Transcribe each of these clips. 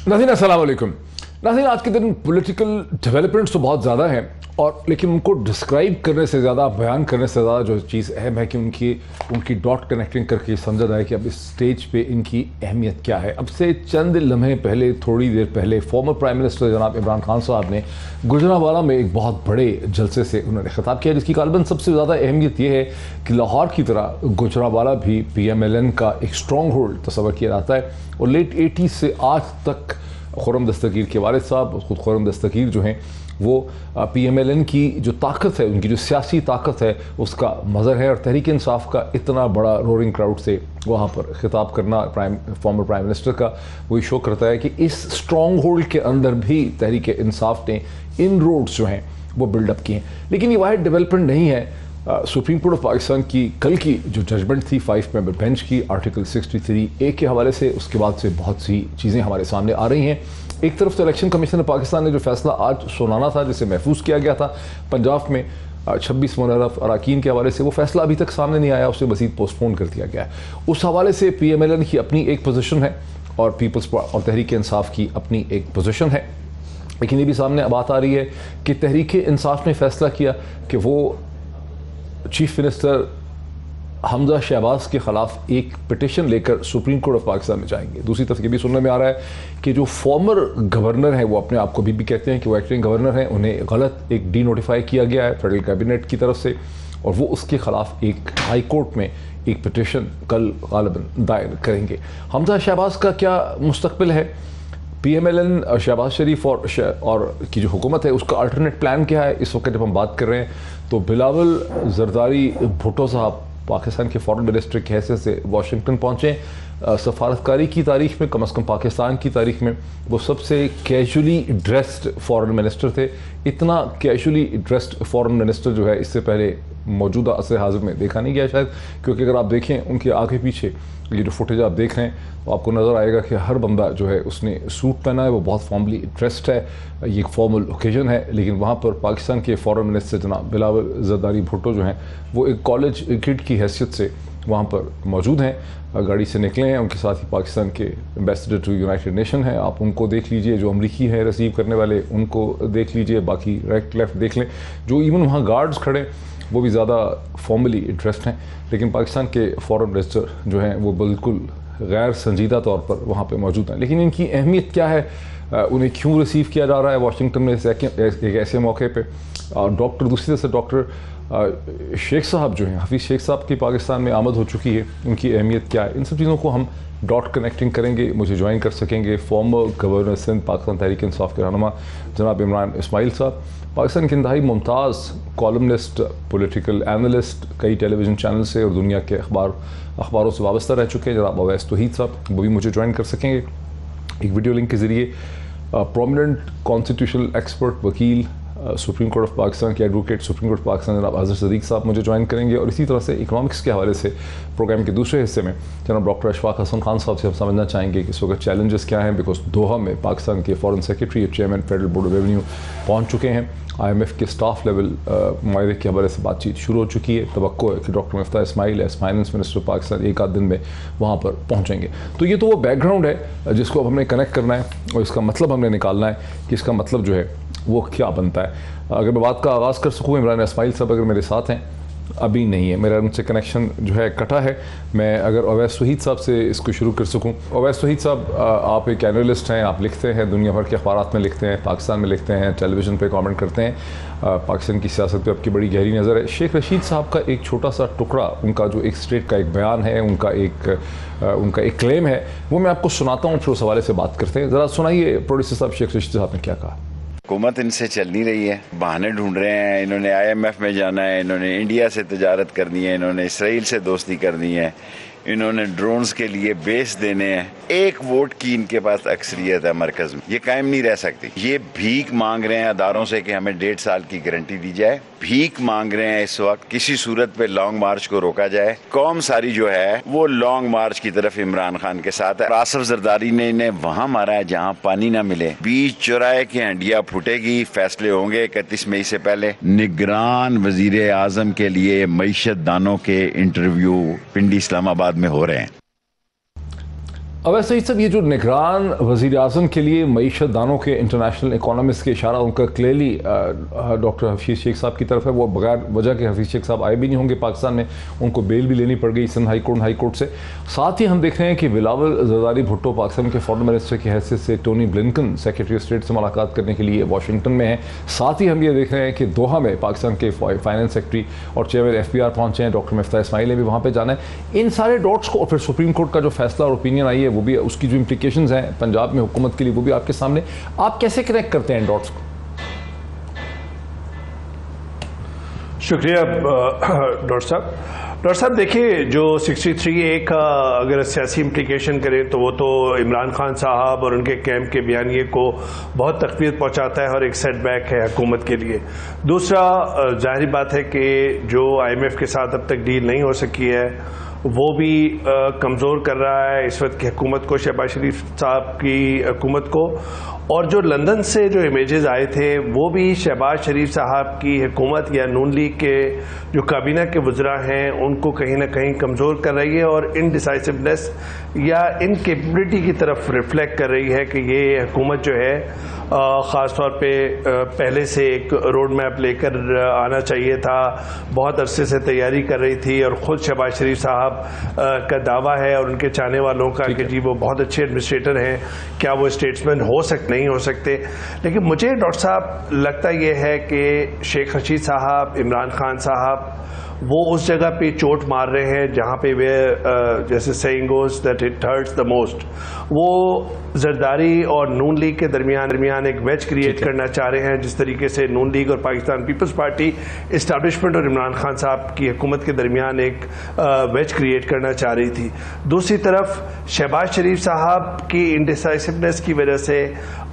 नाज़रीन अस्सलाम वालेकुम। नाज़रीन आज के दिन पॉलिटिकल डेवलपमेंट्स तो बहुत ज़्यादा हैं और लेकिन उनको डिस्क्राइब करने से ज़्यादा, बयान करने से ज़्यादा जो चीज़ अहम है कि उनकी डॉट कनेक्टिंग करके समझा जाए कि अब इस स्टेज पे इनकी अहमियत क्या है। अब से चंद लम्हे पहले, थोड़ी देर पहले फॉर्मर प्राइम मिनिस्टर जनाब इमरान खान साहब ने गुजरांवाला में एक बहुत बड़े जलसे से उन्होंने खिताब किया, जिसकी गालिबन सबसे ज़्यादा अहमियत यह है कि लाहौर की तरह गुजरांवाला भी PMLN का एक स्ट्रॉन्ग होल्ड तस्वर किया जाता है और लेट 80s से आज तक खुर्रम दस्तगीर के वालिद साहब, खुद खुर्रम दस्तगीर जो हैं वो PMLN की जो ताकत है, उनकी जो सियासी ताकत है उसका मज़र है। और तहरीक इंसाफ का इतना बड़ा रोरिंग क्राउड से वहाँ पर खिताब करना फॉर्मर प्राइम मिनिस्टर का वही शो करता है कि इस स्ट्रॉन्ग होल्ड के अंदर भी तहरीक इंसाफ ने इन रोड्स जो हैं वो बिल्डअप किए हैं। लेकिन ये वाहिद डेवलपमेंट नहीं है। सुप्रीम कोर्ट ऑफ पाकिस्तान की कल की जो जजमेंट थी 5 मेंबर बेंच की आर्टिकल 63A के हवाले से, उसके बाद से बहुत सी चीज़ें हमारे सामने आ रही हैं। एक तरफ तो इलेक्शन कमीशन पाकिस्तान ने जो फैसला आज सुनाना था, जिसे महफूज किया गया था पंजाब में 26 मुनर्रफ अरकान के हवाले से, वो फैसला अभी तक सामने नहीं आया, उसे मज़ीद पोस्टपोन कर दिया गया है। उस हवाले से PMLN की अपनी एक पोजीशन है और पीपल्स और तहरीक इंसाफ की अपनी एक पोजीशन है। लेकिन ये भी सामने बात आ रही है कि तहरीक इंसाफ ने फैसला किया कि वो चीफ मिनिस्टर हमजा शहबाज के ख़िलाफ़ एक पिटिशन लेकर सुप्रीम कोर्ट ऑफ पाकिस्तान में जाएंगे। दूसरी तरफ ये भी सुनने में आ रहा है कि जो फॉर्मर गवर्नर हैं, वो अपने आप को भी कहते हैं कि वो एक्टिंग गवर्नर हैं, उन्हें गलत एक डी नोटिफाई किया गया है फेडरल कैबिनेट की तरफ से और वो उसके ख़िलाफ़ एक हाई कोर्ट में एक पिटिशन कल गालिबन दायर करेंगे। हमजा शहबाज का क्या मुस्तकबिल है? PMLN शहबाज शरीफ और की जो हुकूमत है उसका अल्टरनेट प्लान क्या है? इस वक्त जब हम बात कर रहे हैं तो बिलावल जरदारी भुट्टो साहब पाकिस्तान के फॉरेन मिनिस्टर की हैसियत से वाशिंगटन पहुँचे। सफारतकारी की तारीख में, कम अज़ कम पाकिस्तान की तारीख में, वो सबसे कैजुअली ड्रेस्ड फॉरेन मिनिस्टर थे। इतना कैजुअली ड्रेस्ड फॉरेन मिनिस्टर जो है इससे पहले मौजूदा असर हाजिर में देखा नहीं गया शायद, क्योंकि अगर आप देखें उनके आगे पीछे ये जो फुटेज आप देख रहे हैं तो आपको नज़र आएगा कि हर बंदा जो है उसने सूट पहना है, वो बहुत फॉर्मली ड्रेस्ड है, ये एक फॉर्मल ओकेजन है। लेकिन वहाँ पर पाकिस्तान के फॉरेन मिनिस्टर जनाब बिलावल जरदारी भुट्टो जो हैं वो एक कॉलेज किड की हैसियत से वहाँ पर मौजूद हैं, गाड़ी से निकले हैं। उनके साथ ही पाकिस्तान के एम्बेसडर टू यूनाइटेड नेशन हैं, आप उनको देख लीजिए, जो अमरीकी हैं रिसीव करने वाले उनको देख लीजिए, बाकी राइट लेफ्ट देख लें। जो इवन वहाँ गार्ड्स खड़े वो भी ज़्यादा फॉर्मली ड्रेस्ड हैं। लेकिन पाकिस्तान के फॉरेन मिनिस्टर जो हैं वो बिल्कुल गैर संजीदा तौर पर वहाँ पे मौजूद हैं। लेकिन इनकी अहमियत क्या है, उन्हें क्यों रिसीव किया जा रहा है वाशिंगटन में एक ऐसे मौके पे? डॉक्टर दूसरी तरफ से डॉक्टर शेख साहब जो हैं, हफीज़ शेख साहब की पाकिस्तान में आमद हो चुकी है, उनकी अहमियत क्या है? इन सब चीज़ों को हम डॉट कनेक्टिंग करेंगे। मुझे ज्वाइन कर सकेंगे फॉर्मर गवर्नर सिंध पाकिस्तान तहरीक इंसाफ के रहनुमा जनाब इमरान इस्माइल साहब, पाकिस्तान के इंतहाई मुमताज़ कॉलमनिस्ट, पॉलिटिकल एनालिस्ट, कई टेलीविज़न चैनल से और दुनिया के अखबारों से वाबस्ता रह चुके हैं जनाब अवैस तौहीद साहब, वो भी मुझे ज्वाइन कर सकेंगे एक वीडियो लिंक के ज़रिए। प्रोमिनेंट कॉन्स्टिट्यूशनल एक्सपर्ट, वकील, सुप्रीम कोर्ट ऑफ पाकिस्तान के advocate supreme court of Pakistan जनाब अजहर सदीक साहब मुझे ज्वाइन करेंगे। और इसी तरह से इकोनॉमिक्स के हवाले से प्रोग्राम के दूसरे हिस्से में जनाब डॉक्टर अशफाक हसन खान साहब से हम समझना चाहेंगे कि इस वक्त चैलेंजेस क्या हैं, बिकॉज दोहा में पाकिस्तान के फॉरेन सेक्रेटरी और chairman federal board of revenue पहुँच चुके हैं। IMF के स्टाफ लेवल मायदे के हवाले से बातचीत शुरू हो चुकी है। तवक्को है कि doctor Miftah Ismail as finance minister Pakistan एक आध दिन में वहाँ पर पहुँचेंगे। तो ये तो वो बैकग्राउंड है जिसको अब हमने कनेक्ट करना है और इसका मतलब हमने निकालना है कि इसका मतलब जो है वो क्या बनता है। अगर मैं बात का आगाज़ कर सकूँ, इमरान इस्माइल साहब अगर मेरे साथ हैं, अभी नहीं है, मेरा उनसे कनेक्शन जो है कटा है। मैं अगर अवैस तौहीद साहब से इसको शुरू कर सकूं। अवैस तौहीद साहब, आप एक एनालिस्ट हैं, आप लिखते हैं, दुनिया भर के अखबारात में लिखते हैं, पाकिस्तान में लिखते हैं, टेलीविज़न पे कमेंट करते हैं, पाकिस्तान की सियासत पे आपकी बड़ी गहरी नज़र है। शेख रशीद साहब का एक छोटा सा टुकड़ा, उनका जो एक स्टेट का एक बयान है, उनका एक क्लेम है, वो मैं आपको सुनाता हूँ, फिर उस हवाले से बात करते हैं। ज़रा सुनाइए प्रोड्यूसर साहब, शेख रशीद साहब ने क्या कहा। हुकूमत इनसे चल नहीं रही है, बहाने ढूंढ रहे हैं। इन्होंने IMF में जाना है, इन्होंने इंडिया से तजारत करनी है, इन्होंने इसराइल से दोस्ती करनी है, इन्होंने ड्रोन्स के लिए बेस देने हैं। एक वोट की इनके पास अक्सरियत है मरकज में, ये कायम नहीं रह सकती। ये भीख मांग रहे हैं अदारों से कि हमें 1.5 साल की गारंटी दी जाए, भीख मांग रहे हैं इस वक्त किसी सूरत पे लॉन्ग मार्च को रोका जाए। कौम सारी जो है वो लॉन्ग मार्च की तरफ इमरान खान के साथ है। आसिफ जरदारी ने इन्हें वहां मारा है जहां पानी ना मिले, बीच चौराहे की हंडिया फूटेगी, फैसले होंगे 31 मई से पहले। निगरान वजीर आजम के लिए मईशत दानों के इंटरव्यू पिंडी इस्लामाबाद में हो रहे हैं। अवैध सईद साहब, ये जो निगरान वज़ीर आज़म के लिए मईशत दानों के इंटरनेशनल इकोनॉमिस्ट के इशारा उनका क्लियरली डॉक्टर हफीज़ शेख साहब की तरफ है। वो बगैर वजह के हफीज़ शेख साहब आए भी नहीं होंगे पाकिस्तान में, उनको बेल भी लेनी पड़ गई सिंध हाई कोर्ट से। साथ ही हम देख रहे हैं कि बिलावल जरदारी भुट्टो पाकिस्तान के फॉरेन मिनिस्टर की हैसियत से Tony Blinken secretary of state से मुलाकात करने के लिए वाशिंगटन में हैं। साथ ही हम ये देख रहे हैं कि दोहा में पाकिस्तान के फाइनेंस सेक्रेटरी और चेयरमैन FBR पहुँचे हैं, डॉक्टर मिफ्ताह इस्माइल ने भी वहाँ पर जाना है। इन सारे डॉट्स को, और फिर सुप्रीम कोर्ट का जो फैसला और ओपिनियन आई है वो भी, उसकी जो implications हैं पंजाब में हुकूमत के लिए, वो भी आपके सामने। आप कैसे कनेक्ट करते हैं डॉट्स को? शुक्रिया डॉक्टर साहब। देखिए, जो 63A का अगर सियासी इम्प्लीकेशन करें तो वो तो इमरान खान साहब और उनके कैंप के बयानिए को बहुत तकलीफ पहुंचाता है और एक सेटबैक है हुकूमत के लिए। दूसरा, जाहिर बात है कि जो IMF के साथ अब तक डील नहीं हो सकी है वो भी कमज़ोर कर रहा है इस वक्त की हुकूमत को, शहबाज शरीफ साहब की हुकूमत को। और जो लंदन से जो इमेजेस आए थे वो भी शहबाज शरीफ साहब की हुकूमत या नून लीग के जो काबीना के वज़रा हैं उनको कहीं ना कहीं कमज़ोर कर रही है और इनडिसाइसिवनेस या इनकेपेबिलिटी की तरफ रिफ्लेक्ट कर रही है कि ये हुकूमत जो है ख़ास तौर पे पहले से एक रोड मैप लेकर आना चाहिए था, बहुत अरसे से तैयारी कर रही थी। और ख़ुद शहबाज शरीफ साहब का दावा है और उनके चाहने वालों का कि जी वो बहुत अच्छे एडमिनिस्ट्रेटर हैं, क्या वो स्टेट्समैन हो सकते नहीं हो सकते। लेकिन मुझे डॉक्टर साहब लगता यह है कि शेख रशीद साहब, इमरान खान साहब वो उस जगह पे चोट मार रहे हैं जहाँ पे वे जैसे saying goes that it hurts the most, वो जरदारी और नून लीग के दरमियान एक वेज क्रिएट करना चाह रहे हैं, जिस तरीके से नून लीग और पाकिस्तान पीपल्स पार्टी इस्टेब्लिशमेंट और इमरान खान साहब की हुकूमत के दरमियान एक वेज क्रिएट करना चाह रही थी। दूसरी तरफ शहबाज शरीफ साहब की इनडिसाइसिवनेस की वजह से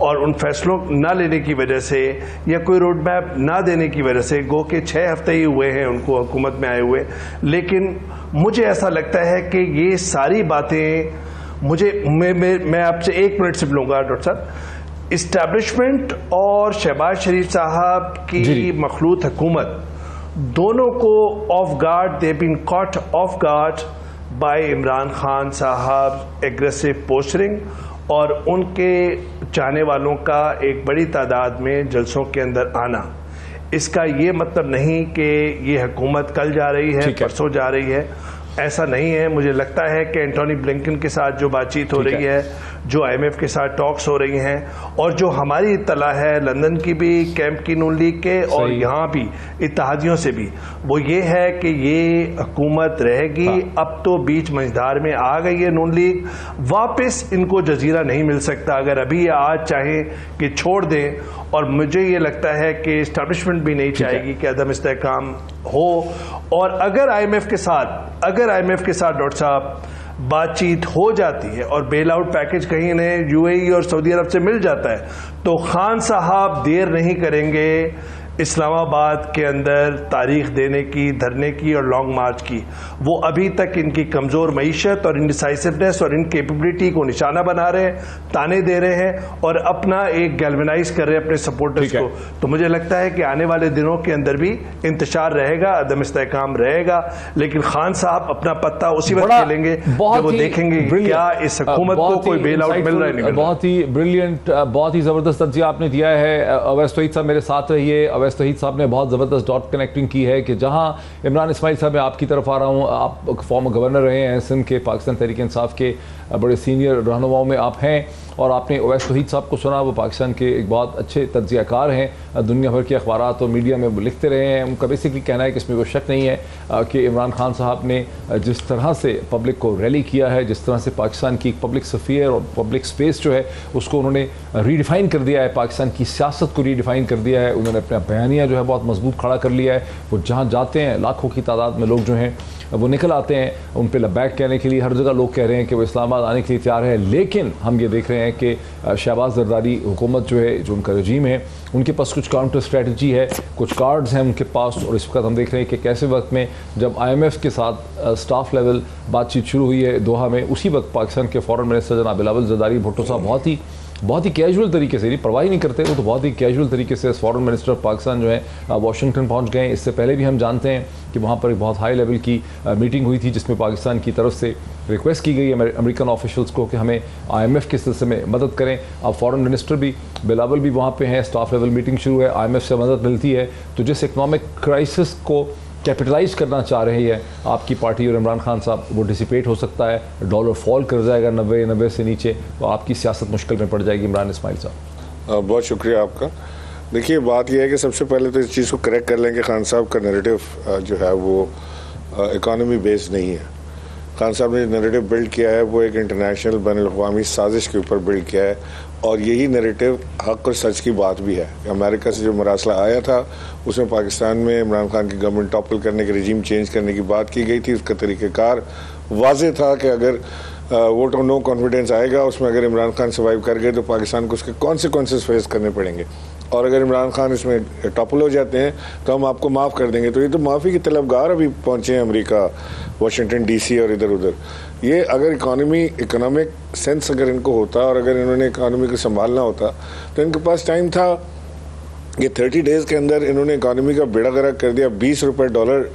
और उन फैसलों न लेने की वजह से या कोई रोड मैप ना देने की वजह से, गो के 6 हफ्ते ही हुए हैं उनको हुकूमत में आए हुए, लेकिन मुझे ऐसा लगता है कि ये सारी बातें मैं आपसे 1 मिनट सिर्फ लूंगा डॉक्टर साहब। इस्टेब्लिशमेंट और शहबाज शरीफ साहब की मखलूत हुकूमत दोनों को off guard, they been caught off guard by Imran Khan sahab aggressive postering और उनके चाहने वालों का एक बड़ी तादाद में जलसों के अंदर आना। इसका ये मतलब नहीं कि ये हुकूमत कल जा रही है, परसों जा रही है, ऐसा नहीं है। मुझे लगता है कि एंटोनी ब्लिंकन के साथ जो बातचीत हो रही है, जो IMF के साथ टॉक्स हो रही हैं और जो हमारी इत्तला है लंदन की भी, कैंप की नून लीग के और यहाँ भी इत्तेहादियों से भी, वो ये है कि ये हुकूमत रहेगी। अब तो बीच मंझधार में आ गई है नून लीग, वापस इनको जजीरा नहीं मिल सकता। अगर अभी आज चाहें कि छोड़ दें, और मुझे ये लगता है कि इस्टेब्लिशमेंट भी नहीं चाहेगी कि अदम इस्तेहकाम हो। और अगर IMF के साथ डॉक्टर साहब बातचीत हो जाती है और बेल आउट पैकेज कहीं इन्हें UAE और सऊदी अरब से मिल जाता है तो खान साहब देर नहीं करेंगे इस्लामाबाद के अंदर तारीख देने की, धरने की और लॉन्ग मार्च की। वो अभी तक इनकी कमज़ोर मईशत और इनडिसाइसिवनेस और इनकेपेबिलिटी को निशाना बना रहे हैं, ताने दे रहे हैं और अपना एक गैल्वेनाइज कर रहे हैं अपने सपोर्टर्स को। तो मुझे लगता है कि आने वाले दिनों के अंदर भी इंतशार रहेगा, अदम इस्तेहकाम रहेगा, लेकिन खान साहब अपना पत्ता उसी वक्त खेलेंगे जब वो देखेंगे क्या इस हुकूमत को कोई बेल आउट मिल रहा है। बहुत ही ब्रिलियंट, बहुत ही ज़बरदस्त तज्ज़िया आपने दिया है। अवैध सईद साहब मेरे साथ रहिए। शहीद साहब ने बहुत ज़बरदस्त डॉट कनेक्टिंग की है कि जहां इमरान इस्माइल साहब, मैं आपकी तरफ आ रहा हूं, आप फॉर्मर गवर्नर रहे हैं सिंध के, पाकिस्तान तहरीक इंसाफ के बड़े सीनियर रहनुमाओं में आप हैं और आपने अवैध शहीद साहब को सुना। वो पाकिस्तान के एक बहुत अच्छे तज्ज़ियाकार हैं, दुनिया भर के अखबारात और मीडिया में वो लिखते रहे हैं। उनका बेसिकली कहना है कि इसमें कोई शक नहीं है कि इमरान खान साहब ने जिस तरह से पब्लिक को रैली किया है, जिस तरह से पाकिस्तान की पब्लिक स्फीयर और पब्लिक स्पेस जो है उसको उन्होंने रीडिफ़ाइन कर दिया है, पाकिस्तान की सियासत को रीडिफ़ाइन कर दिया है। उन्होंने अपना बयानिया जो है बहुत मजबूत खड़ा कर लिया है। वो जहाँ जाते हैं लाखों की तादाद में लोग जो हैं वो निकल आते हैं उन पर लबैक कहने के लिए। हर जगह लोग कह रहे हैं कि वो इस्लामाबाद आने के लिए तैयार है। लेकिन हम ये देख रहे हैं कि शहबाज जरदारी हुकूमत जो है, जो उनका रजीम है, उनके पास कुछ काउंटर स्ट्रेटजी है, कुछ कार्ड्स हैं उनके पास। और इस वक्त हम देख रहे हैं कि कैसे वक्त में जब IMF के साथ स्टाफ लेवल बातचीत शुरू हुई है दोहा में, उसी वक्त पाकिस्तान के फॉरेन मिनिस्टर जनाब बिलावल जरदारी भुट्टो साहब बहुत ही बहुत ही कैजुअल तरीके से, परवाह ही नहीं करते वो, तो बहुत ही कैजुअल तरीके से फॉरेन मिनिस्टर ऑफ पाकिस्तान जो है वाशिंगटन पहुंच गए। इससे पहले भी हम जानते हैं कि वहाँ पर एक बहुत हाई लेवल की मीटिंग हुई थी जिसमें पाकिस्तान की तरफ से रिक्वेस्ट की गई अमेरिकन ऑफिशियल्स को कि हमें IMF के सिलसिले में मदद करें। अब फॉरेन मिनिस्टर भी बिलावल भी वहाँ पे हैं, स्टाफ लेवल मीटिंग शुरू है, IMF से मदद मिलती है। तो जिस इकनॉमिक क्राइसिस को कैपिटलाइज करना चाह रही है आपकी पार्टी और इमरान खान साहब, वो डिसिपेट हो सकता है, डॉलर फॉल कर जाएगा 90 से नीचे, तो आपकी सियासत मुश्किल में पड़ जाएगी इमरान इस्माइल साहब। बहुत शुक्रिया आपका। देखिए, बात यह है कि सबसे पहले तो इस चीज़ को करेक्ट कर लें कि खान साहब का नैरेटिव जो है वो इकॉनमी बेस्ड नहीं है। खान साहब ने नैरेटिव बिल्ड किया है वो एक इंटरनेशनल बैनुल-अक़वामी साजिश के ऊपर बिल्ड किया है, और यही नैरेटिव हक और सच की बात भी है। अमेरिका से जो मरासला आया था उसमें पाकिस्तान में इमरान खान की गवर्नमेंट टॉपल करने के, रिजीम चेंज करने की बात की गई थी। उसका तरीक़ेकार वाज़ेह था कि अगर वोट ऑफ नो कॉन्फिडेंस आएगा, उसमें अगर इमरान खान सर्वाइव कर गए तो पाकिस्तान को उसके कॉन्सिक्वेंसेस फेस करने पड़ेंगे, और अगर इमरान खान इसमें टॉपल हो जाते हैं तो हम आपको माफ़ कर देंगे। तो ये तो माफ़ी की तलबगार अभी पहुँचे हैं अमेरिका, वाशिंगटन DC और इधर उधर। ये अगर इकोनॉमिक सेंस अगर इनको होता और अगर इन्होंने इकानमी को संभालना होता तो इनके पास टाइम था। ये 30 डेज़ के अंदर इन्होंने इकानमी का बेड़ा गर्क कर दिया। 20 रुपये डॉलर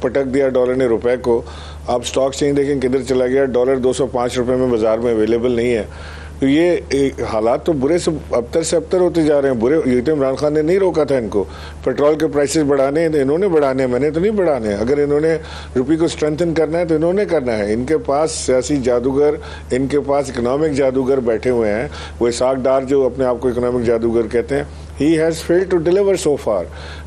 पटक दिया डॉलर ने रुपए को। आप स्टॉक चेंज देखें किधर चला गया, डॉलर 205 रुपये में बाजार में अवेलेबल नहीं है। तो ये हालात तो बुरे से अबतर होते जा रहे हैं। बुरे ये तो इमरान खान ने नहीं रोका था इनको। पेट्रोल के प्राइसेस बढ़ाने इन्होंने बढ़ाने, मैंने तो नहीं बढ़ाने। अगर इन्होंने रुपये को स्ट्रेंथन करना है तो इन्होंने करना है। इनके पास सियासी जादूगर, इनके पास इकनॉमिक जादूगर बैठे हुए हैं। वो इसाक डार जो अपने आप को इकनॉमिक जादूगर कहते हैं, he has failed to deliver so far।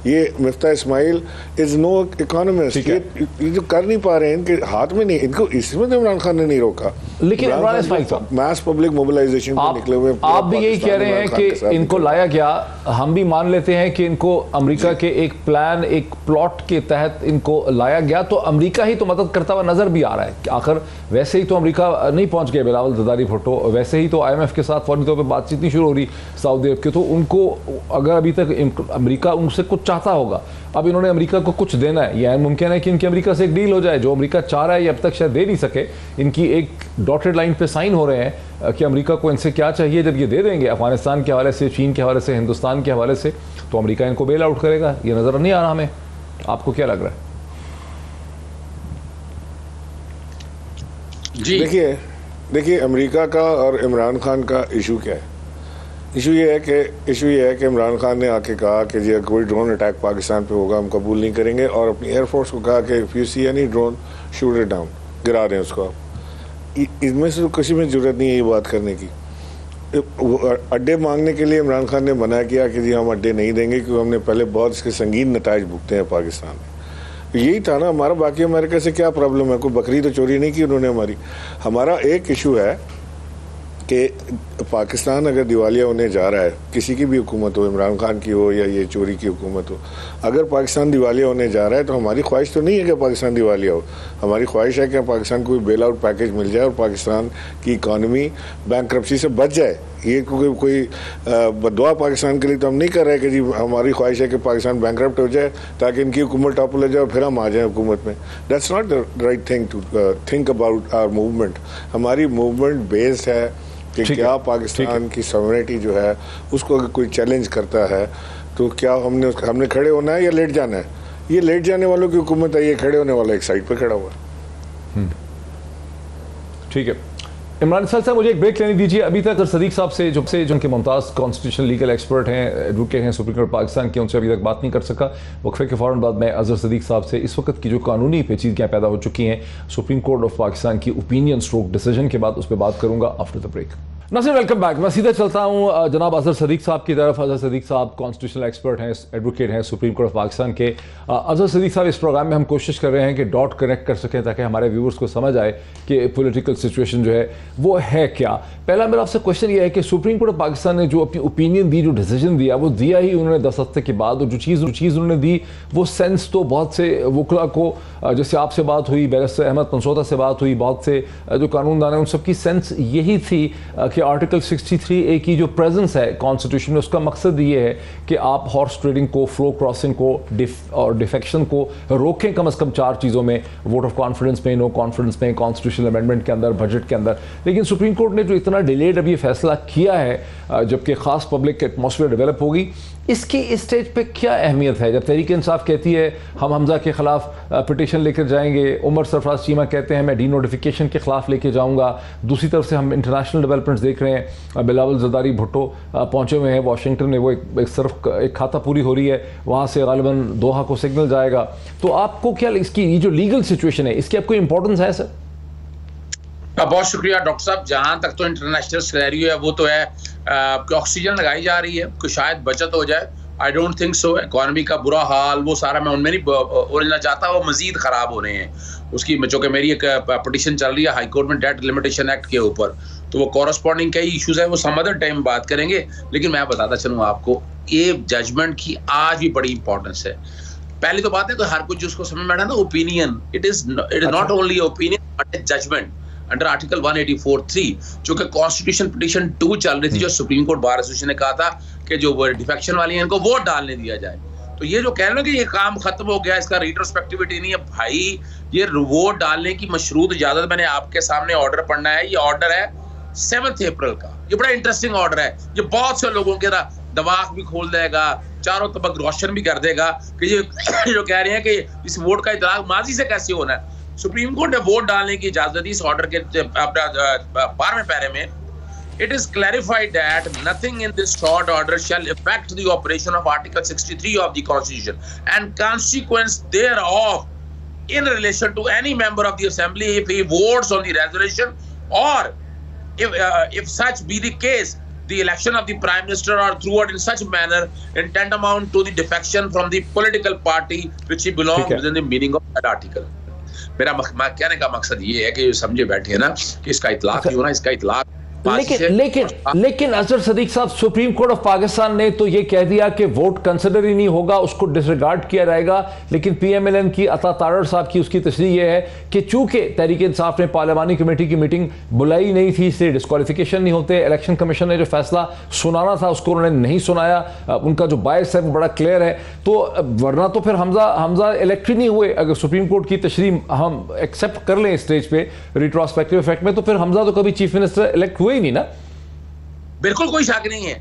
ये Miftah Ismail is no economist. ये जो कर नहीं पा रहे हैं, इनके हाथ में नहीं, इनको इसमें तो इमरान खान ने नहीं रोका। लेकिन इमरान इस्माइल साहब मास पब्लिक मोबिलाइजेशन पे निकले हुए, आप भी यही कह रहे हैं कि इनको लाया गया। हम भी मान लेते हैं कि इनको अमेरिका के एक प्लान, एक प्लॉट के तहत इनको लाया गया, तो अमेरिका ही तो मदद करता हुआ नजर भी आ रहा है। आखिर वैसे ही तो अमेरिका नहीं पहुंच गए बिलावल जरदारी भुट्टो, वैसे ही तो IMF के साथ फौरी तौर पर बातचीत नहीं शुरू हो रही सऊदी अरब की। तो उनको अगर अभी तक अमेरिका उनसे कुछ चाहता होगा, अब इन्होंने अमेरिका को कुछ देना है, यह मुमकिन है कि इनकी अमेरिका से एक डील हो जाए। जो अमेरिका चाह रहा है ये अब तक शायद दे नहीं सके। इनकी एक डॉटेड लाइन पे साइन हो रहे हैं कि अमेरिका को इनसे क्या चाहिए। जब ये दे देंगे अफगानिस्तान के हवाले से, चीन के हवाले से, हिंदुस्तान के हवाले से, तो अमेरिका इनको बेल आउट करेगा। ये नजर नहीं आ रहा हमें। आपको क्या लग रहा है? जी देखिए अमेरिका का और इमरान खान का इशू क्या है? इशू ये है कि इमरान खान ने आके कहा कि जी कोई ड्रोन अटैक पाकिस्तान पे होगा हम कबूल नहीं करेंगे, और अपनी एयरफोर्स को कहा कि if you see any drone shoot it down, गिरा दें उसको आप। इसमें से तो किसी में ज़रूरत नहीं है ये बात करने की। अड्डे मांगने के लिए इमरान खान ने मना किया कि जी हम अड्डे नहीं देंगे क्योंकि हमने पहले बहुत इसके संगीन नताइज भुगते हैं पाकिस्तान में। यही था ना हमारा। बाकी अमेरिका से क्या प्रॉब्लम है? कोई बकरी तो चोरी नहीं की उन्होंने हमारी। हमारा एक इशू है कि पाकिस्तान अगर दिवालिया होने जा रहा है, किसी की भी हुकूमत हो, इमरान खान की हो या ये चोरी की हुकूमत हो, अगर पाकिस्तान दिवालिया होने जा रहा है तो हमारी ख्वाहिश तो नहीं है कि पाकिस्तान दिवालिया हो। हमारी ख्वाहिश है कि पाकिस्तान को कोई बेल आउट पैकेज मिल जाए और पाकिस्तान की इकानमी बैंकरप्सी से बच जाए। ये कोई बददुआ पाकिस्तान के लिए तो हम नहीं कर रहे कि जी हमारी ख्वाहिश है कि पाकिस्तान बैंकरप्ट हो जाए ताकि इनकी हुकूमत टॉपल हो जाए और फिर हम आ जाएँ हुकूमत में। That's not the right thing to think about our movement. हमारी मूवमेंट बेस्ड है कि क्या पाकिस्तान की सॉवरेनिटी जो है उसको अगर कोई चैलेंज करता है तो क्या हमने खड़े होना है या लेट जाना है? ये लेट जाने वालों की हुकूमत है, ये खड़े होने वाला एक साइड पे खड़ा हुआ है। ठीक है इमरान साहब, मुझे एक ब्रेक लेने दीजिए। अभी तक सदीक साहब से जो उनके मुमताज़ कॉन्स्टिट्यूशनल लीगल एक्सपर्ट हैं, एडवोकेट हैं सुप्रीम कोर्ट पाकिस्तान के, उनसे अभी तक बात नहीं कर सका। वक्फे के फ़ौरन बाद मैं अजहर सदीक साहब से इस वक्त की जो कानूनी पेचीदगियाँ पैदा हो चुकी हैं सुप्रीम कोर्ट ऑफ पाकिस्तान की ओपिनियन स्ट्रोक डिसीजन के बाद, उस पर बात करूँगा आफ्टर द ब्रेक। नाज़रीन वेलकम बैक। मैं सीधा चलता हूँ जनाब अजहर सदीक साहब की तरफ। अजहर सदीक साहब कॉन्स्टिट्यूशनल एक्सपर्ट हैं, एडवोकेट हैं सुप्रीम कोर्ट ऑफ पाकिस्तान के। अजहर सदीक साहब, इस प्रोग्राम में हम कोशिश कर रहे हैं कि डॉट कनेक्ट कर सकें ताकि हमारे व्यूअर्स को समझ आए कि पॉलिटिकल सिचुएशन जो है वो है क्या। पहला मेरा आपसे क्वेश्चन ये है कि सुप्रीम कोर्ट ऑफ पाकिस्तान ने जो अपनी ओपिनियन दी, जो डिसीजन दिया, वो दिया ही उन्होंने 10 हफ्ते के बाद। और जो चीज़ उन्होंने दी वो सेंस तो बहुत से वकला को, जैसे आपसे बात हुई, बैरिस्टर अहमद पंसोता से बात हुई, बहुत से जो कानूनदान हैं उन सबकी सेंस यही थी कि कि आर्टिकल 63A की जो प्रेजेंस है कॉन्स्टिट्यूशन में, उसका मकसद ये है कि आप हॉर्स ट्रेडिंग को, फ्लो क्रॉसिंग को और डिफेक्शन को रोकें कम से कम 4 चीज़ों में, वोट ऑफ कॉन्फिडेंस में, नो कॉन्फिडेंस में, कॉन्स्टिट्यूशनल अमेंडमेंट के अंदर, बजट के अंदर। लेकिन सुप्रीम कोर्ट ने जो इतना डिलेड अभी फैसला किया है, जबकि ख़ास पब्लिक एटमॉस्फेयर डेवलप होगी, इसकी इस स्टेज पे क्या अहमियत है? जब तहरीक इंसाफ कहती है हम हमजा के खिलाफ पिटीशन लेकर जाएंगे, उमर सरफराज चीमा कहते हैं मैं डी नोटिफिकेशन के खिलाफ लेके जाऊंगा, दूसरी तरफ से हम इंटरनेशनल डेवलपमेंट्स देख रहे हैं, बिलावल जरदारी भुट्टो पहुंचे हुए हैं वाशिंगटन में, वो एक खाता पूरी हो रही है, वहाँ से गालिबन दोहा को सिग्नल जाएगा। तो आपको क्या इसकी ये जो लीगल सिचुएशन है, इसकी आपको इंपॉर्टेंस है सर? बहुत शुक्रिया डॉक्टर साहब। जहां तक तो इंटरनेशनल सिनेरियो है वो तो है कि ऑक्सीजन लगाई जा रही है कि शायद बचत हो जाए। I don't think so. Economy का बुरा हाल वो सारा मैं उनमें नहीं उलझना चाहता, वो मजीद खराब हो रहे हैं। उसकी जो कि मेरी एक पिटीशन चल रही है हाई कोर्ट में डेट लिमिटेशन एक्ट के ऊपर, तो वो कॉरस्पॉन्डिंग कई इश्यूज है, वो सम अदर टाइम बात करेंगे। लेकिन मैं बताता चलूँ आपको, ये जजमेंट की आज भी बड़ी इंपॉर्टेंस है। पहली तो बात है कि हर कुछ जिसको समझ में आ रहा है ना, opinion, it is not only opinion but a judgement under article 184(3), जो कि कॉन्स्टिट्यूशन पिटीशन 2 चल रही थी, जो सुप्रीम कोर्ट बार एसोसिएशन ने कहा था कि जो डिफेक्शन वाली हैं इनको वोट डालने दिया जाए। तो ये जो कह रहे हैं कि ये काम खत्म हो गया, इसका रिट्रोस्पेक्टिविटी नहीं है, भाई ये वोट डालने की मशरूत इजाजत मैंने आपके सामने ऑर्डर पढ़ना है। ये ऑर्डर है 7 अप्रैल का। ये बड़ा इंटरेस्टिंग ऑर्डर है। ये बहुत से लोगों के दिमाग भी खोल देगा, चारों तरफ रोशन भी कर देगा कि ये जो कह रहे हैं कि इस वोट का इतलाक माजी से कैसे होना है। सुप्रीम कोर्ट ने वोट डालने की इजाजत दी इस ऑर्डर के 12वें पैरे में। It is clarified that nothing in this short order shall affect the operation of Article 63 of the Constitution and consequence thereof in relation to any member of the Assembly if he votes on the resolution, or if such be the case, the election of the Prime Minister or throughout in such manner in tantamount to the defection from the political party which he belongs within the meaning of that article. मेरा कहने का मकसद ये है कि समझे बैठे हैं ना कि इसका इतलाक नहीं होना, इसका इतलाक लेकिन अजहर सदीक साहब, सुप्रीम कोर्ट ऑफ पाकिस्तान ने तो ये कह दिया कि वोट कंसिडर ही नहीं होगा, उसको डिसरिगार्ड किया जाएगा। लेकिन PMLN की अता तारड़ साहब की उसकी तशरीह ये है कि चूंकि तहरीक इंसाफ ने पार्लियामानी कमेटी की मीटिंग बुलाई नहीं थी, इसलिए डिस्क्वालिफिकेशन नहीं होते। इलेक्शन कमीशन ने जो फैसला सुनाना था उसको उन्होंने नहीं सुनाया, उनका जो बायस है वो बड़ा क्लियर है। तो वरना तो फिर हमजा इलेक्ट ही नहीं हुए। अगर सुप्रीम कोर्ट की तशरीह हम एक्सेप्ट कर लें स्टेज पे रिट्रोस्पेक्टिव इफेक्ट में, तो फिर हमजा तो कभी चीफ मिनिस्टर इलेक्ट ही नहीं ना। बिल्कुल कोई शक नहीं है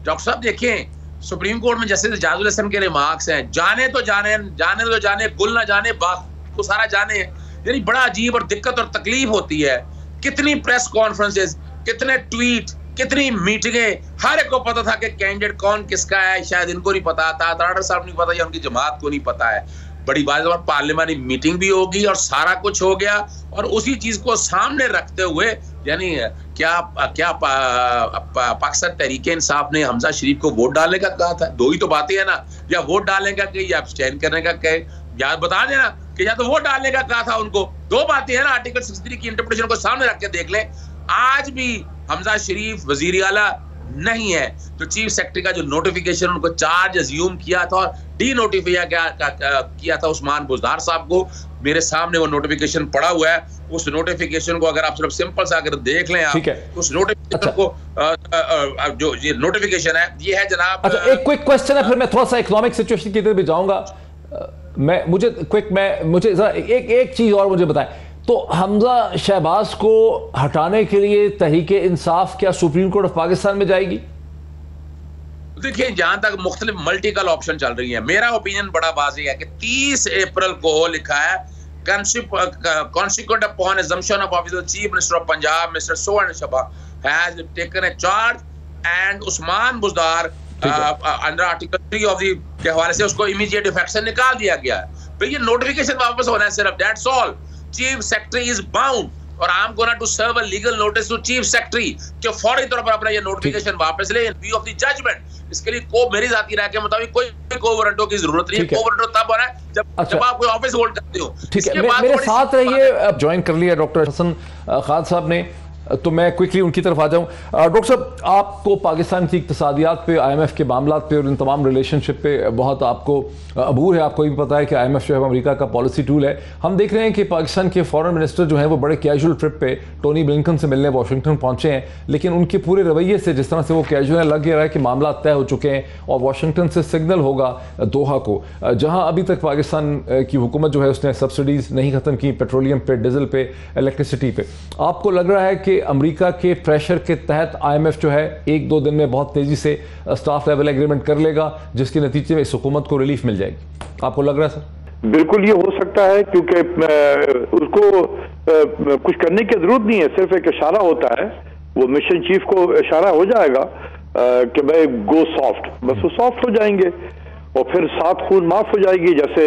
डॉक्टर साहब। देखें सुप्रीम कोर्ट में जस्टिस जाजुल हसन के रिमार्क्स हैं, जाने तो जाने, गुल ना जाने बात को सारा जाने। यानी बड़ा अजीब और दिक्कत और तकलीफ होती है। कितनी प्रेस कॉन्फ्रेंसेस, कितने ट्वीट, कितनी मीटिंगें, हर एक को पता था कि कैंडिडेट कौन किसका है, शायद इनको नहीं पता था, तारड़ साहब नहीं पता या उनकी जमात को नहीं पता है। बड़ी बात है, पार्लियामानी मीटिंग भी होगी और सारा कुछ हो गया। और उसी चीज को सामने रखते हुए यानी क्या पाकिस्तान तहरीक इंसाफ ने हमजा शरीफ को वोट डालने का कहा था? दो ही तो बातें है ना, या वोट डालने का कहे या अब्सटेन करने का कहे, या बता देना कि या तो वोट डालने का कहा था उनको। दो बातें है ना। आर्टिकल 63 की इंटरप्रिटेशन को सामने रख के देख लें। आज भी हमजा शरीफ वजीर आला नहीं है, तो चीफ सेक्रेटरी का जो नोटिफिकेशन उनको चार्ज अज्यूम किया था और डी नोटिफाई किया था उस्मान बुज़दार साहब को, मेरे सामने वो नोटिफिकेशन पड़ा हुआ है। उस नोटिफिकेशन को अगर आप सिर्फ सिंपल सा अगर देख लें आप, उस नोटिफिकेशन को जो ये नोटिफिकेशन है ये है जनाब। अच्छा, एक क्विक क्वेश्चन है, फिर मैं थोड़ा सा इकोनॉमिक सिचुएशन की तरफ भी जाऊंगा। मुझे जरा एक चीज और मुझे बताएं, तो हमजा शहबाज को हटाने के लिए तहरीक इंसाफ क्या सुप्रीम कोर्ट ऑफ पाकिस्तान में जाएगी? देखिए, जहां तक मुख्तलिफ मल्टीपल ऑप्शन चल रही है, मेरा ओपिनियन बड़ा वाज़ेह है कि 30 अप्रैल को लिखा है consequent upon assumption of office of the Chief Minister of Punjab, Mr. So and Shaba has taken a charge and Usman Buzdar under article 3 of the के हवाले से उसको इमीडिएट इफेक्ट से निकाल दिया गया है। तो ये नोटिफिकेशन वापस होना है सिर्फ, that's all. Chief secretary is bound और I am gonna to serve a legal notice to chief secretary कि फौरी तौर पर अपना ये नोटिफिकेशन वापस ले in view of the judgment. इसके लिए को मेरी जाती राय के मुताबिक कोई कोवरंटो की जरूरत नहीं है। कोवरंटो तब होना है जब आप कोई ऑफिस होल्ड करते हो। ठीक है, मेरे साथ रहिए। अब ज्वाइन कर लिया डॉक्टर हसन खान साहब ने। तो मैं क्विकली उनकी तरफ आ जाऊं। डॉक्टर साहब, आपको पाकिस्तान की इक्तिसादियात पे, IMF के मामलात पे और इन तमाम रिलेशनशिप पे बहुत आपको अबूर है। आपको भी पता है कि IMF जो है अमेरिका का पॉलिसी टूल है। हम देख रहे हैं कि पाकिस्तान के फॉरेन मिनिस्टर जो हैं वो बड़े कैजुअल ट्रिप पे टोनी ब्लिंकन से मिलने वाशिंगटन पहुंचे हैं, लेकिन उनके पूरे रवैये से जिस तरह से वो कैजुअल है, लग रहा है कि मामला तय हो चुके हैं और वाशिंगटन से सिग्नल होगा दोहा को, जहां अभी तक पाकिस्तान की हुकूमत जो है उसने सब्सिडीज नहीं खत्म की पेट्रोलियम पे, डीजल पे, इलेक्ट्रिसिटी पे। आपको लग रहा है कि अमेरिका के प्रेशर के तहत IMF जो है 1-2 दिन में बहुत तेजी से स्टाफ लेवल एग्रीमेंट कर लेगा, जिसके नतीजे में इस हुकूमत को रिलीफ मिल जाएगी? आपको लग रहा है सर? बिल्कुल ये हो सकता है, क्योंकि उसको कुछ करने की जरूरत नहीं है, सिर्फ एक इशारा होता है, वो मिशन चीफ को इशारा हो जाएगा कि भाई गो सॉफ्ट, बस वो सॉफ्ट हो जाएंगे और फिर साथ खून माफ हो जाएगी। जैसे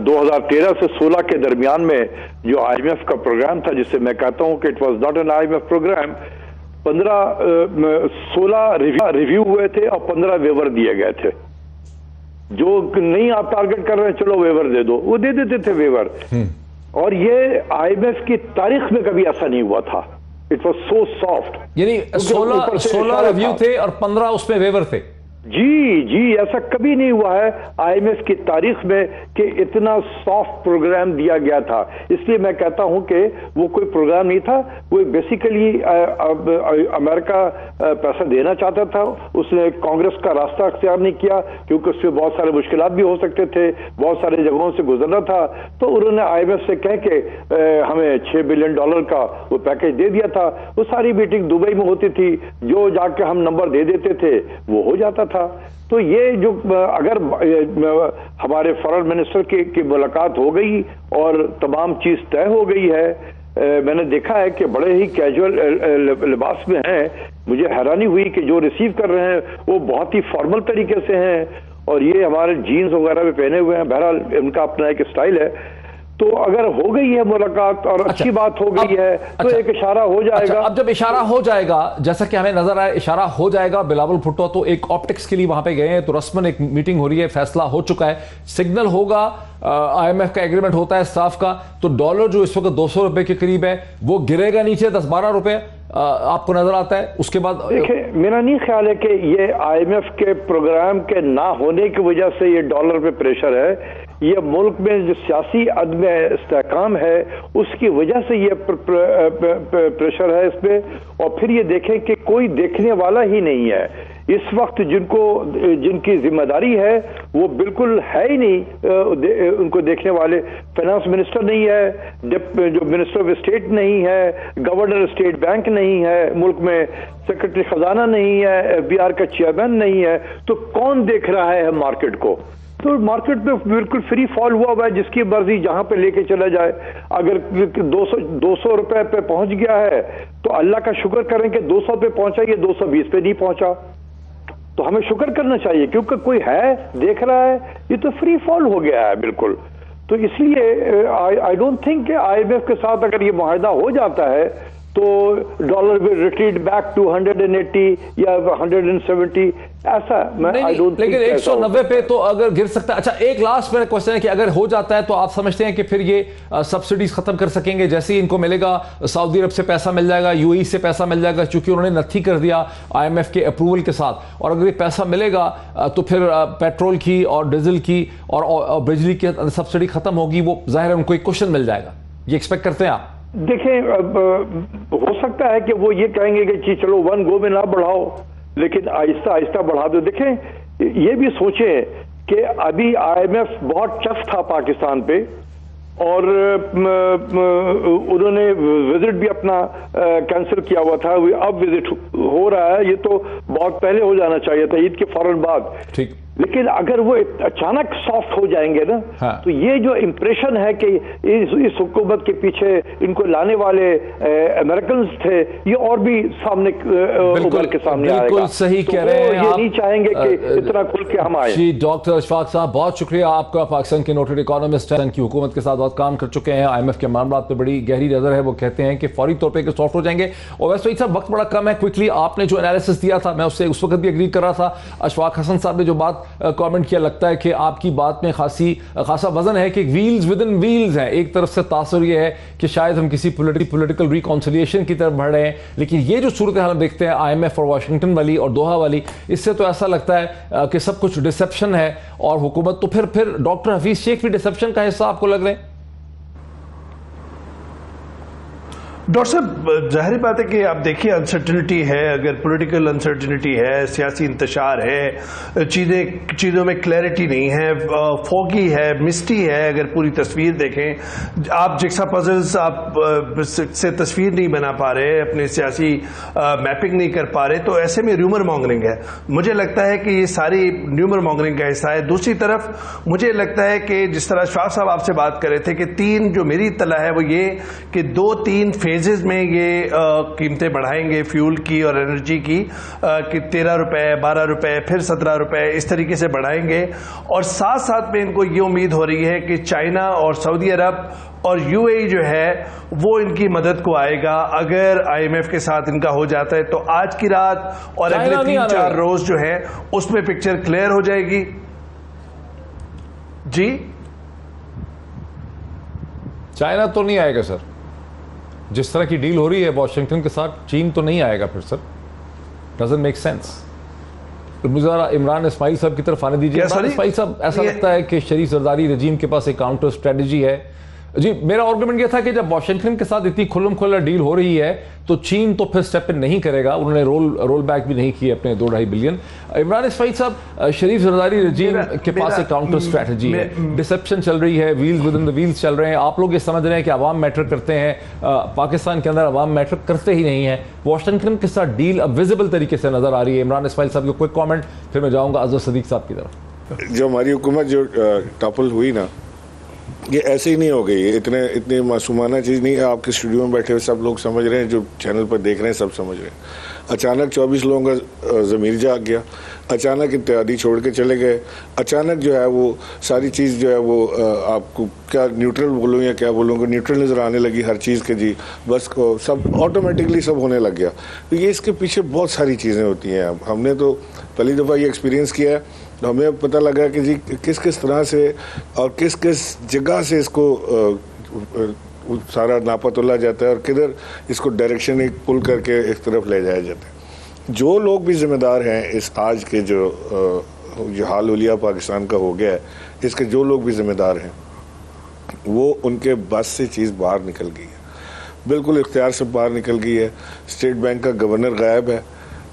2013 से 16 के दरमियान में जो IMF का प्रोग्राम था, जिससे मैं कहता हूं कि it was not an IMF programme, 16 review हुए थे और 15 वेवर दिए गए थे। जो नहीं आप टारगेट कर रहे हैं, चलो वेवर दे दो, वो दे देते थे वेवर। और ये IMF की तारीख में कभी ऐसा नहीं हुआ था। इट वाज सो सॉफ्ट, यानी 16 रिव्यू थे और 15 उसमें वेवर थे। जी, ऐसा कभी नहीं हुआ है IMF की तारीख में कि इतना सॉफ्ट प्रोग्राम दिया गया था। इसलिए मैं कहता हूं कि वो कोई प्रोग्राम नहीं था, वो बेसिकली अमेरिका पैसा देना चाहता था। उसने कांग्रेस का रास्ता अख्तियार नहीं किया, क्योंकि उसमें बहुत सारे मुश्किलात भी हो सकते थे, बहुत सारे जगहों से गुजरना था। तो उन्होंने IMF से कह के हमें $6 बिलियन का वो पैकेज दे दिया था। वो सारी मीटिंग दुबई में होती थी, जो जाके हम नंबर दे देते थे वो हो जाता था। तो ये जो अगर हमारे फॉरेन मिनिस्टर की मुलाकात हो गई और तमाम चीज तय हो गई है, मैंने देखा है कि बड़े ही कैजुअल लिबास में हैं। मुझे हैरानी हुई कि जो रिसीव कर रहे हैं वो बहुत ही फॉर्मल तरीके से हैं और ये हमारे जीन्स वगैरह में पहने हुए हैं। बहरहाल इनका अपना एक स्टाइल है। तो अगर हो गई है मुलाकात और अच्छी बात हो गई है तो एक इशारा हो जाएगा। अब जब इशारा हो जाएगा, जैसा कि हमें नजर आया इशारा हो जाएगा, बिलावल भुट्टो तो एक ऑप्टिक्स के लिए वहां पे गए हैं, तो रस्मन एक मीटिंग हो रही है, फैसला हो चुका है, सिग्नल होगा, IMF का एग्रीमेंट होता है स्टाफ का, तो डॉलर जो इस वक्त 200 रुपए के करीब है वो गिरेगा नीचे 10-12 रुपए, आपको नजर आता है? उसके बाद देखिए, मेरा नहीं ख्याल है कि ये IMF के प्रोग्राम के ना होने की वजह से ये डॉलर पे प्रेशर है। ये मुल्क में जो सियासी अदम इस्तेहकाम है उसकी वजह से ये प्रेशर है इस पे। और फिर ये देखें कि कोई देखने वाला ही नहीं है इस वक्त, जिनकी जिम्मेदारी है वो बिल्कुल है ही नहीं। उनको देखने वाले फाइनेंस मिनिस्टर नहीं है, जो मिनिस्टर ऑफ स्टेट नहीं है, गवर्नर स्टेट बैंक नहीं है मुल्क में, सेक्रेटरी खजाना नहीं है, FBR का चेयरमैन नहीं है। तो कौन देख रहा है मार्केट को? तो मार्केट में बिल्कुल फ्री फॉल हुआ है, जिसकी मर्जी जहां पे लेके चला जाए। अगर 200 रुपए पे पहुंच गया है तो अल्लाह का शुक्र करें कि 200 पे पहुंचा, ये 220 पे नहीं पहुंचा। तो हमें शुक्र करना चाहिए, क्योंकि कोई है देख रहा है। ये तो फ्री फॉल हो गया है बिल्कुल। तो इसलिए आई डोंट थिंक कि IMF के साथ अगर ये मुआहदा हो जाता है तो dollar will retreat back to 180 या 170, ऐसा मैं आई डोंट थिंक। लेकिन 190 पे तो अगर गिर सकता है। अच्छा, एक लास्ट मेरा क्वेश्चन है कि अगर हो जाता है तो आप समझते हैं कि फिर ये सब्सिडीज खत्म कर सकेंगे? जैसे ही इनको मिलेगा, सऊदी अरब से पैसा मिल जाएगा, UAE से पैसा मिल जाएगा, चूंकि उन्होंने नथी कर दिया IMF के अप्रूवल के साथ, और अगर ये पैसा मिलेगा तो फिर पेट्रोल की और डीजल की और बिजली की सब्सिडी खत्म होगी। वो जाहिर है उनको एक क्वेश्चन मिल जाएगा। ये एक्सपेक्ट करते हैं आप? देखें, हो सकता है कि वो ये कहेंगे कि चलो वन गो में ना बढ़ाओ, लेकिन आहिस्ता आहिस्ता बढ़ा दो। देखें, ये भी सोचें कि अभी IMF बहुत चफ था पाकिस्तान पे और उन्होंने विजिट भी अपना कैंसिल किया हुआ था। अब विजिट हो रहा है, ये तो बहुत पहले हो जाना चाहिए था, ईद के फौरन बाद। ठीक। लेकिन अगर वो अचानक सॉफ्ट हो जाएंगे ना, हाँ। तो ये जो इंप्रेशन है कि इस हुकूमत के पीछे इनको लाने वाले अमेरिकन थे, ये और भी सामने उभर के सामने आएगा। बिल्कुल सही कह रहे हैं। ये नहीं चाहेंगे कि इतना खुल के हम आए। जी, डॉक्टर अशफाक साहब, बहुत शुक्रिया आपका। पाकिस्तान के नोटेड इकोनॉमिस्ट हैं, की हुकूमत के साथ बहुत काम कर चुके हैं, IMF के मामला पे बड़ी गहरी नजर है। वो कहते हैं कि फौरी तौर पर सॉफ्ट हो जाएंगे। और वैसे साहब, वक्त बड़ा कम है, क्विकली आपने जो एनालिसिस दिया था मैं उससे उस वक्त भी एग्री कर रहा था। अशफाक हसन साहब ने जो बात बात कमेंट किया, लगता है कि आपकी बात में खासा वजन है कि व्हील्स विद इन व्हील्स हैं। एक तरफ से तासुर ये है कि शायद हम किसी पॉलिटिकल रिकॉन्सिलिएशन की तरफ बढ़ रहे हैं, लेकिन ये जो सूरत हाल हम देखते हैं IMF और वाशिंगटन वाली और दोहा वाली, इससे तो ऐसा लगता है कि सब कुछ डिसेप्शन है और हुकूमत तो फिर डॉक्टर हफीज शेख भी डिसेप्शन का हिस्सा आपको लग रहे हैं? डॉक्टर साहब, जाहिर बात है कि आप देखिए अनसर्टिनिटी है, अगर पॉलिटिकल अनसर्टिनिटी है, सियासी इंतशार है, चीज़ों में क्लैरिटी नहीं है, फॉगी है, मिस्टी है। अगर पूरी तस्वीर देखें, आप जिक्सा पजल्स आप से तस्वीर नहीं बना पा रहे, अपने सियासी मैपिंग नहीं कर पा रहे, तो ऐसे में र्यूमर मॉन्गरिंग है। मुझे लगता है कि ये सारी र्यूमर मॉन्गरिंग का हिस्सा है। दूसरी तरफ मुझे लगता है कि जिस तरह शाह साहब आपसे बात कर रहे थे कि तीन, जो मेरी इत्तला है वो ये कि 2-3 फेजेस में ये कीमतें बढ़ाएंगे फ्यूल की और एनर्जी की, कि 13 रुपए, 12 रुपए, फिर 17 रुपए, इस तरीके से बढ़ाएंगे। और साथ साथ में इनको ये उम्मीद हो रही है कि चाइना और सऊदी अरब और UAE जो है वो इनकी मदद को आएगा। अगर IMF के साथ इनका हो जाता है तो आज की रात और अगले 3-4 रोज जो है उसमें पिक्चर क्लियर हो जाएगी। जी, चाइना तो नहीं आएगा सर, जिस तरह की डील हो रही है वॉशिंगटन के साथ, चीन तो नहीं आएगा फिर सर। Doesn't make sense. मुझे जरा इमरान इस्माइल साहब की तरफ आने दीजिए। इमरान इस्माइल साहब, ऐसा लगता है कि शरीफ जरदारी रजीम के पास एक काउंटर स्ट्रेटजी है। जी, मेरा आर्गुमेंट यह था कि जब वॉशिंगटन के साथ इतनी खुल्लम खुल्ला डील हो रही है तो चीन तो फिर स्टेप इन नहीं करेगा। उन्होंने रोल बैक भी नहीं किए अपने 2-2.5 बिलियन। इमरान इस्माइल साहब, शरीफ जरदारी रजीम के पास एक काउंटर स्ट्रेटजी है, डिसेप्शन चल रही है, wheels with in the wheels चल रहे हैं। आप लोग ये समझ रहे हैं कि अवाम मैटर करते हैं, पाकिस्तान के अंदर अवाम मैटर करते ही नहीं है। वॉशिंगटन के साथ डील अब विजिबल तरीके से नजर आ रही है। इमरान इस्माइल साहब के क्विक कॉमेंट, फिर मैं जाऊँगा अजहर सदीक साहब की तरफ। जो हमारी हुकूमत जो टॉपल हुई ना, ये ऐसे ही नहीं हो गई। इतनी मासूमाना चीज़ नहीं है। आपके स्टूडियो में बैठे हुए सब लोग समझ रहे हैं, जो चैनल पर देख रहे हैं सब समझ रहे हैं। अचानक 24 लोगों का ज़मीर जाग गया, अचानक इत्तेहादी छोड़ के चले गए, अचानक जो है वो सारी चीज़ जो है वो आपको क्या न्यूट्रल बोलूँ या क्या बोलूँगा, न्यूट्रल नज़र आने लगी हर चीज़ के। जी, बस को सब ऑटोमेटिकली सब होने लग गया। तो ये इसके पीछे बहुत सारी चीज़ें होती हैं। अब हमने तो पहली दफ़ा ये एक्सपीरियंस किया है, तो हमें पता लगा कि जी किस किस तरह से और किस किस जगह से इसको सारा नापा तोला जाता है और किधर इसको डायरेक्शन एक पुल करके एक तरफ ले जाया जाता है। जो लोग भी जिम्मेदार हैं इस आज के जो हाल हुलिया पाकिस्तान का हो गया है, इसके जो लोग भी जिम्मेदार हैं वो उनके बस से चीज़ बाहर निकल गई है, बिल्कुल इख्तियार से बाहर निकल गई है। स्टेट बैंक का गवर्नर गायब है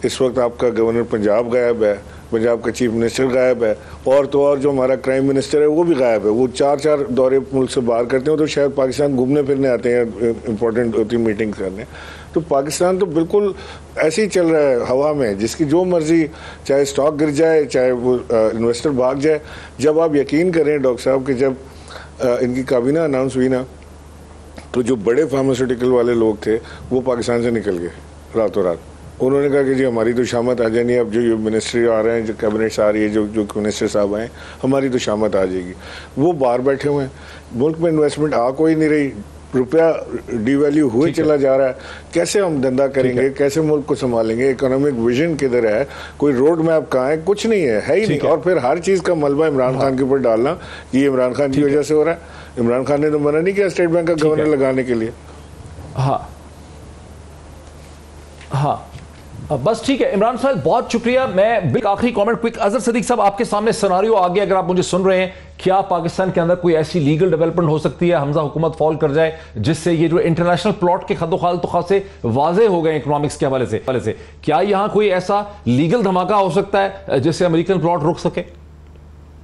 इस वक्त, आपका गवर्नर पंजाब गायब है, पंजाब का चीफ मिनिस्टर गायब है, और तो और जो हमारा क्राइम मिनिस्टर है वो भी गायब है। वो 4-4 दौरे मुल्क से बाहर करते हैं, तो शायद पाकिस्तान घूमने फिरने आते हैं, इंपॉर्टेंट होती मीटिंग्स करने। तो पाकिस्तान तो बिल्कुल ऐसे ही चल रहा है हवा में, जिसकी जो मर्जी, चाहे स्टॉक गिर जाए, चाहे वो इन्वेस्टर भाग जाए। जब आप यकीन करें डॉक्टर साहब कि जब इनकी काबीना अनाउंस हुई ना, तो जो बड़े फार्मास्यूटिकल वाले लोग थे वो पाकिस्तान से निकल गए रातों रात। उन्होंने कहा कि जी हमारी तो शामत आ जानी है, अब जो मिनिस्ट्री आ रहे हैं, जो कैबिनेट्स आ रही है, जो मिनिस्टर साहब आए, हमारी तो शामत आ जाएगी। वो बाहर बैठे हुए हैं, मुल्क में इन्वेस्टमेंट आ कोई नहीं रही, रुपया डिवैल्यू हुए चला जा रहा है। कैसे हम धंधा करेंगे, कैसे मुल्क को संभालेंगे, इकोनॉमिक विजन किधर है, कोई रोड मैप कहाँ है, कुछ नहीं है ही नहीं। और फिर हर चीज़ का मलबा इमरान खान के ऊपर डालना, ये इमरान खान की वजह से हो रहा है। इमरान खान ने तो मना नहीं किया स्टेट बैंक का गवर्नर लगाने के लिए। हाँ हाँ, बस ठीक है। इमरान साहब बहुत शुक्रिया। मैं आखिरी कमेंट क्विक, अजहर सदीक साहब आपके सामने सिनारियो आ गया, अगर आप मुझे सुन रहे हैं, क्या पाकिस्तान के अंदर कोई ऐसी लीगल डेवलपमेंट हो सकती है, हमजा हुकूमत फॉल कर जाए, जिससे ये जो इंटरनेशनल प्लॉट के खदोखाल तो खासे वाजे हो गए इकोनॉमिक्स के हवाले से, क्या यहां कोई ऐसा लीगल धमाका हो सकता है जिससे अमेरिकन प्लॉट रुक सके?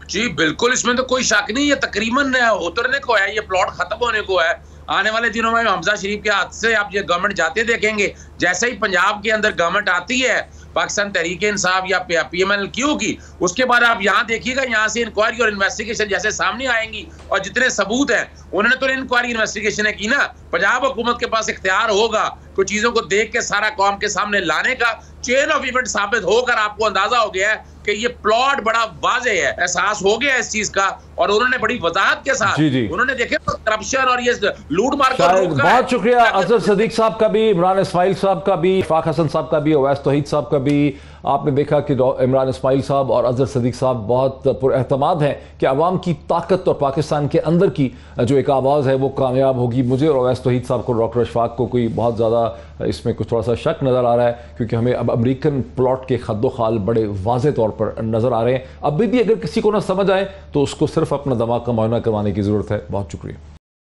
जी बिल्कुल, इसमें तो कोई शक नहीं है। तकरीबन उतरने को है, ये प्लॉट खत्म होने को है। आने वाले दिनों में हमजा शरीफ के हाथ से आप ये गवर्नमेंट जाते देखेंगे। जैसे ही पंजाब के अंदर गवर्नमेंट आती है पाकिस्तान तहरीक इंसाफ या PMLQ की, उसके बाद आप यहाँ देखिएगा, यहाँ से इंक्वायरी और इन्वेस्टिगेशन जैसे सामने आएंगी और जितने सबूत हैं, उन्होंने तो इंक्वायरी इन्वेस्टिगेशन की ना, पंजाब हुकूमत के पास इख्तियार होगा कुछ चीजों को देख के सारा कौम के सामने लाने का। चेन ऑफ इवेंट साबित होकर आपको अंदाजा हो गया है कि ये प्लॉट बड़ा वाज़े है, एहसास हो गया इस चीज का, और उन्होंने बड़ी वजाहत के साथ उन्होंने देखे करप्शन और ये लूट मार का। बहुत शुक्रिया अजहर सदीक साहब का भी, इमरान इस्माइल साहब का भी, इशफाक हसन साहब का भी, अवैस तौहीद साहब का भी, आपने देखा कि इमरान इस्माइल साहब और अजहर सदीक साहब बहुत पुरएतमाद हैं कि अवाम की ताकत और पाकिस्तान के अंदर की जो एक आवाज़ है वो कामयाब होगी। मुझे और अवैस तौहीद साहब को, डॉक्टर अशफाक को कोई बहुत ज़्यादा इसमें कुछ थोड़ा सा शक नज़र आ रहा है, क्योंकि हमें अब अमेरिकन प्लॉट के खद्दो खाल बड़े वाज़े तौर पर नज़र आ रहे हैं। अभी भी अगर किसी को ना समझ आए तो उसको सिर्फ अपना दिमाग का मुआयना करवाने की ज़रूरत है। बहुत शुक्रिया।